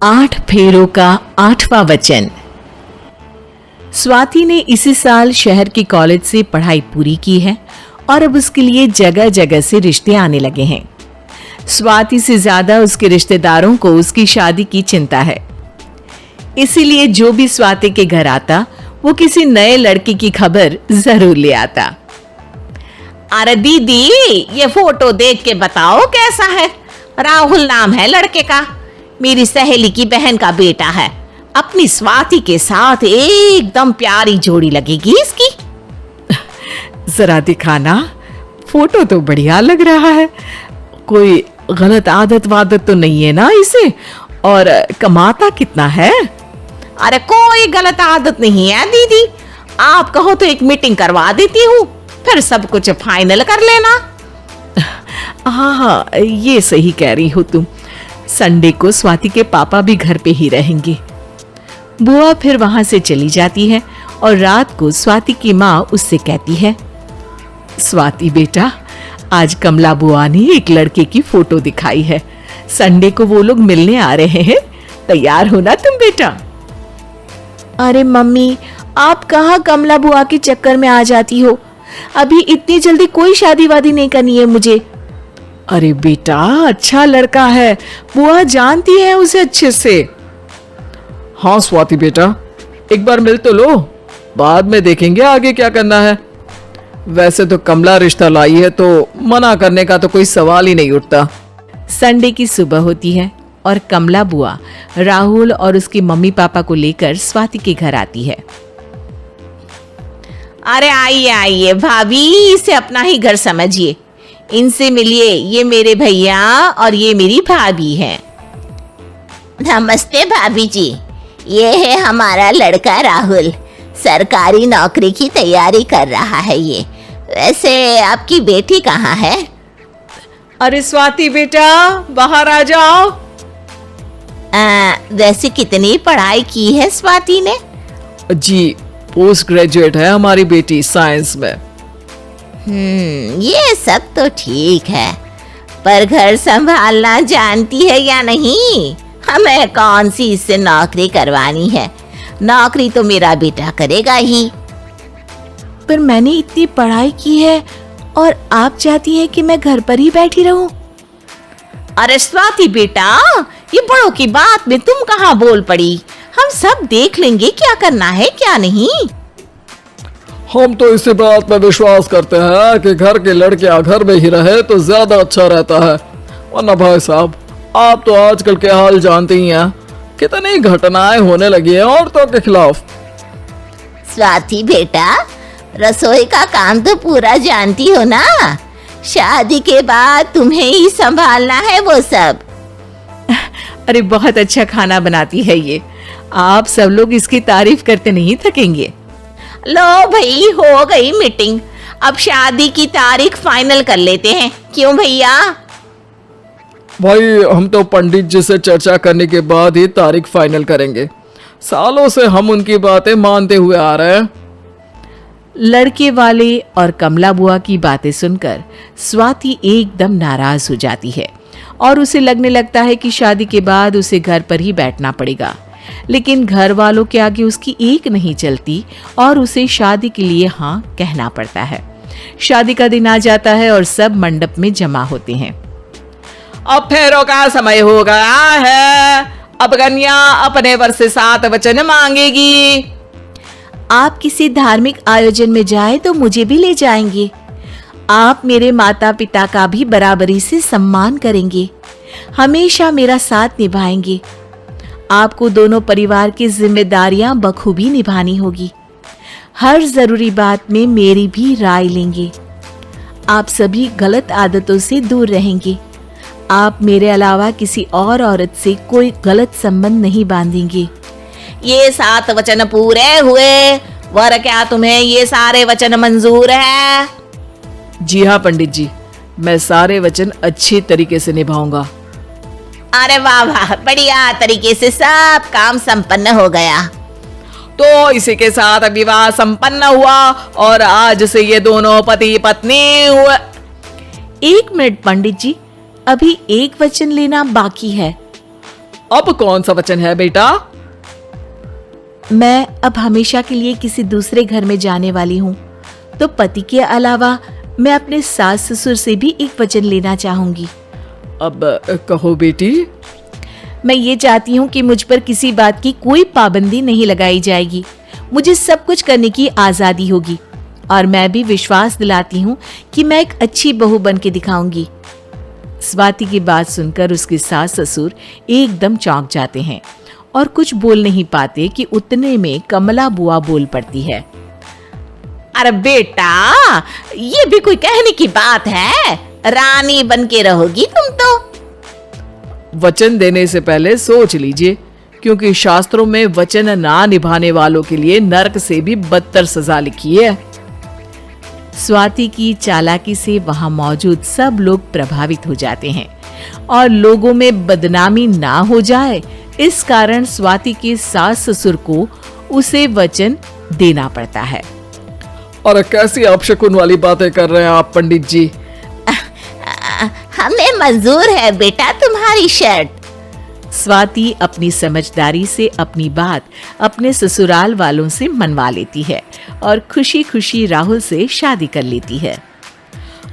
8 फेरों का 8वां वचन। स्वाति ने इसी साल शहर के कॉलेज से पढ़ाई पूरी की है और अब उसके लिए जगह जगह से रिश्ते आने लगे हैं। स्वाति से ज्यादा उसके रिश्तेदारों को उसकी शादी की चिंता है, इसीलिए जो भी स्वाति के घर आता वो किसी नए लड़के की खबर जरूर ले आता। अरे दीदी, ये फोटो देख के बताओ कैसा है। राहुल नाम है लड़के का, मेरी सहेली की बहन का बेटा है। अपनी स्वाति के साथ एकदम प्यारी जोड़ी लगेगी इसकी। जरा दिखाना, फोटो तो बढ़िया लग रहा है। कोई गलत आदत वादत तो नहीं है ना इसे? और कमाता कितना है? अरे कोई गलत आदत नहीं है दीदी, आप कहो तो एक मीटिंग करवा देती हूँ, फिर सब कुछ फाइनल कर लेना। हाँ, ये सही कह रही हो तुम। संडे को स्वाति के पापा भी घर पे ही रहेंगे। बुआ फिर वहां से चली जाती है और रात को स्वाति की माँ उससे कहती है, स्वाति बेटा, आज कमला बुआ ने एक लड़के की फोटो दिखाई है। संडे को वो लोग मिलने आ रहे हैं, तैयार हो ना तुम बेटा? अरे मम्मी, आप कहाँ कमला बुआ के चक्कर में आ जाती हो? अभी इतनी जल्दी कोई शादी वादी नहीं करनी है मुझे। अरे बेटा, अच्छा लड़का है, बुआ जानती है उसे अच्छे से। हाँ स्वाति बेटा, एक बार मिल तो लो, बाद में देखेंगे आगे क्या करना है। वैसे तो कमला रिश्ता लाई है तो मना करने का तो कोई सवाल ही नहीं उठता। संडे की सुबह होती है और कमला बुआ राहुल और उसके मम्मी पापा को लेकर स्वाति के घर आती है। अरे आइए आइए भाभी, इसे अपना ही घर समझिए, इनसे मिलिए। ये मेरे भैया और ये मेरी भाभी है। नमस्ते भाभी जी, ये है हमारा लड़का राहुल, सरकारी नौकरी की तैयारी कर रहा है ये। वैसे आपकी बेटी कहाँ है? अरे स्वाति बेटा, बाहर आ जाओ। वैसे कितनी पढ़ाई की है स्वाति ने? जी, पोस्ट ग्रेजुएट है हमारी बेटी साइंस में। ये सब तो ठीक है, पर घर संभालना जानती है या नहीं? हमें कौन सी इससे नौकरी करवानी है, नौकरी तो मेरा बेटा करेगा ही। पर मैंने इतनी पढ़ाई की है और आप चाहती हैं कि मैं घर पर ही बैठी रहूं? अरे स्वाति बेटा, ये बड़ों की बात में तुम कहाँ बोल पड़ी? हम सब देख लेंगे क्या करना है क्या नहीं। हम तो इसी बात में विश्वास करते हैं कि घर के लड़कियां घर में ही रहे तो ज्यादा अच्छा रहता है। वरना भाई साहब, आप तो आजकल के हाल जानते ही हैं, कितनी घटनाएं होने लगी हैं औरतों के खिलाफ। स्वाति बेटा, रसोई का काम तो पूरा जानती हो ना? शादी के बाद तुम्हें ही संभालना है वो सब। अरे बहुत अच्छा खाना बनाती है ये, आप सब लोग इसकी तारीफ करते नहीं थकेंगे। लो भाई, हो गई मीटिंग, अब शादी की तारीख फाइनल कर लेते हैं, क्यों भैया? भाई, हम तो पंडित जी से चर्चा करने के बाद ही तारीख फाइनल करेंगे। सालों से हम उनकी बातें मानते हुए आ रहे हैं। लड़के वाले और कमला बुआ की बातें सुनकर स्वाति एकदम नाराज हो जाती है और उसे लगने लगता है कि शादी के बाद उसे घर पर ही बैठना पड़ेगा। लेकिन घर वालों के आगे उसकी एक नहीं चलती और उसे शादी के लिए हाँ कहना पड़ता है। शादी का दिन आ जाता है और सब मंडप में जमा होते हैं। अब फेरों का समय हो गया है, अब कन्या अपने वर से 7 वचन मांगेगी। आप किसी धार्मिक आयोजन में जाए तो मुझे भी ले जाएंगे। आप मेरे माता पिता का भी बराबरी से सम्मान करेंगे, हमेशा मेरा साथ निभाएंगे। आपको दोनों परिवार की जिम्मेदारियां बखूबी निभानी होगी। हर जरूरी बात में मेरी भी राय लेंगे। आप सभी गलत आदतों से दूर रहेंगे। आप मेरे अलावा किसी और औरत से कोई गलत संबंध नहीं बांधेंगे। ये 7 वचन पूरे हुए, वर क्या तुम्हें ये सारे वचन मंजूर है? जी हाँ पंडित जी, मैं सारे वचन अच्छे तरीके से निभाऊंगा। अरे वाह वाह, बढ़िया तरीके से सब काम संपन्न हो गया। तो इसी के साथ विवाह संपन्न हुआ और आज से ये दोनों पति पत्नी हुए। 1 मिनट पंडित जी, अभी एक वचन लेना बाकी है। अब कौन सा वचन है बेटा? मैं अब हमेशा के लिए किसी दूसरे घर में जाने वाली हूँ, तो पति के अलावा मैं अपने सास ससुर से भी एक वचन लेना चाहूंगी। अब कहो बेटी। मैं ये चाहती हूँ कि मुझ पर किसी बात की कोई पाबंदी नहीं लगाई जाएगी। मुझे सब कुछ करने की आजादी होगी और मैं भी विश्वास दिलाती हूँ कि मैं एक अच्छी बहू बन के दिखाऊंगी। स्वाति की बात सुनकर उसके सास ससुर एकदम चौंक जाते हैं और कुछ बोल नहीं पाते कि उतने में कमला बुआ बोल पड़ती है। अरे बेटा, ये भी कोई कहने की बात है? रानी बन के रहोगी तुम तो। वचन देने से पहले सोच लीजिए, क्योंकि शास्त्रों में वचन ना निभाने वालों के लिए नरक से भी बदतर सजा लिखी है। स्वाति की चालाकी से वहां मौजूद सब लोग प्रभावित हो जाते हैं और लोगों में बदनामी ना हो जाए, इस कारण स्वाति के सास ससुर को उसे वचन देना पड़ता है। और कैसी अपशकुन वाली बातें कर रहे हैं आप पंडित जी? हमें मंजूर है बेटा तुम्हारी शर्त। स्वाति अपनी समझदारी से अपनी बात अपने ससुराल वालों से मनवा लेती है और खुशी खुशी राहुल से शादी कर लेती है।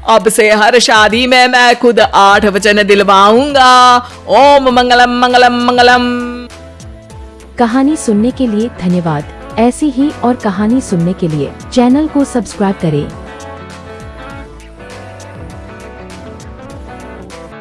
अब से हर शादी में मैं खुद 8 वचन दिलवाऊंगा। ओम मंगलम मंगलम मंगलम। कहानी सुनने के लिए धन्यवाद। ऐसी ही और कहानी सुनने के लिए चैनल को सब्सक्राइब करें